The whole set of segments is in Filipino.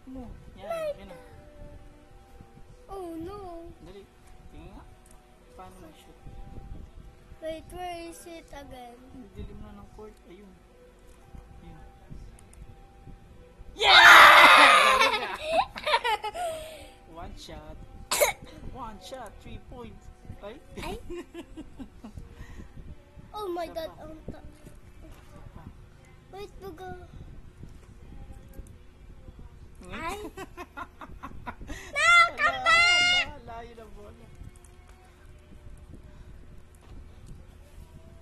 mo. Yan, yan na. Oh no. Dali. Tingin nga. Paano mag-shoot? Wait, where is it again? Dilim na ng court. Ayun. Ayun. Yeah! One shot. One shot. 3 points. Ay? Ay? Oh my Isa god. pa. Wait, baga. Hmm? Ay. No, come back! Layo na bola.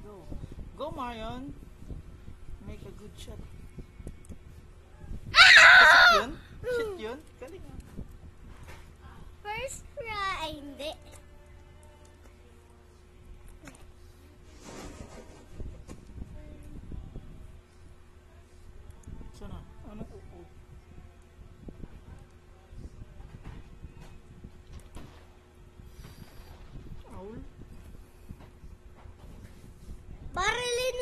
Go. Go, Marion. Make a good shot. Shoot yun? Shoot yun? Galing ah. First try. Ay, hindi. Sana. Ano? Owl? Barilin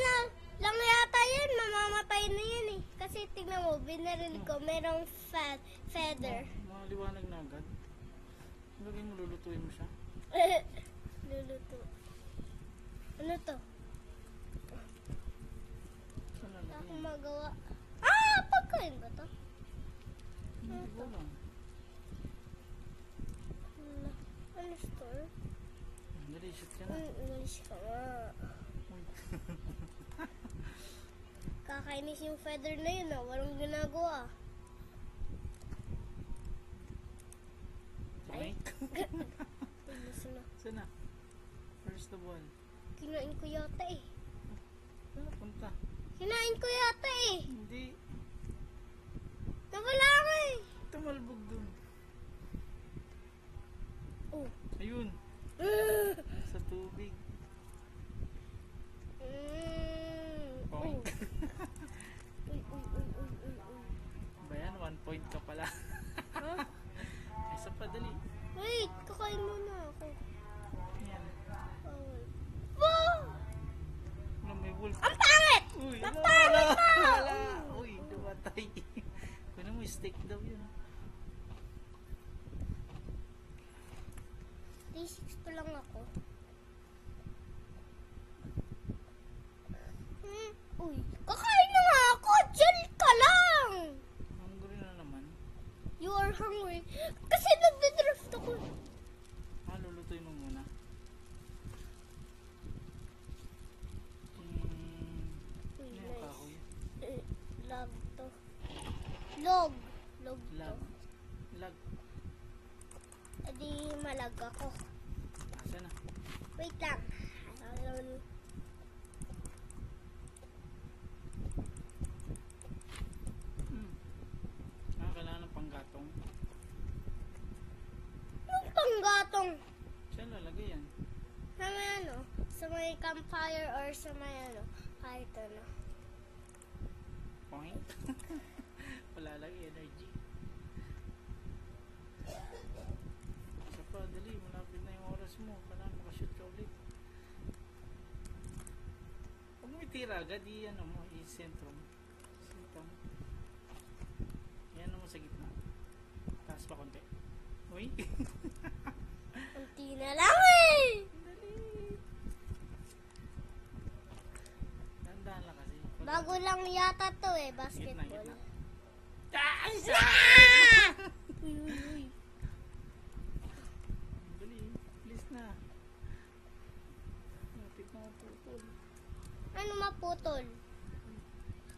lang yata yan. Mamamatay na yan eh. Kasi tingnan mo, binaril ko. Merong feather. Maliwanag na agad. Lagay mo, lulutuin mo siya. Luluto. Ano to? Sana Wala akong lagay. magawa. Ah! Pagkain ba to? Hindi ko lang. Wala. Ano store? Dali, shoot ka na. Umalis ka nga. Uy. Kakainis yung feather na yun ah. Walang ginagawa. Ay? Tumas na. Sana? Where's the ball? Kinain ko yata eh. Saan punta? Kinain ko yata eh. Hindi. Nawala ka eh. Tumalbog dun. Oh. Ayun. Sa tubig. Point. Uy, uy, uy, uy, uy, uy. Ba yan? 1 point ka pala. Huh? Isa pa, dali. Wait, kakain muna ako. Yan. Bawal. Wow! Ano, may wolf. Ang pangit! Uy, Ang wala, pangit wala, na! wala. Uy, dumatay. Kunin mo, steak daw yun. 3-6 pa lang ako. Uy, kakain na nga ako! Diyan ka lang! Hungry na naman. You are hungry. Kasi nagde-drift ako. Lulutuin mo muna. Uy, Ano yung nice. kahoy? Log to. Log. Log to. Lag. Lag. Edi malag ako. Asa na? Wait lang. Kailangan ng panggatong. Anong panggatong? Saan lalagay yan? Sa may ano? Sa may campfire or sa may ano? Kahit ano. Point? Wala lang energy. Isa pa, dali. Malapit na yung oras mo. Kailangan makashoot ka ulit. Huwag mo itira agad. Ano mo, i-sentro mo. Sentro mo. Yan mo sa gitna. Taas pa konti. Uy. Unti na lang eh! Dali. Dahan-dahan lang kasi. Bago lang yata to eh, Gitna, basketball. gitna. Ah! Isa! Uy, uy, uy. Dali. Please na. Lapit na maputol. Ano maputol?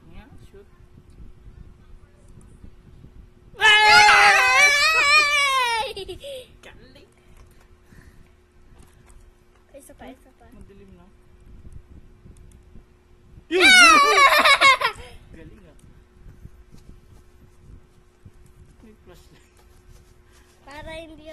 Nga, shoot. Galing. Isa pa, isa pa. Madilim na. Galing ah. May flashlight. Para hindi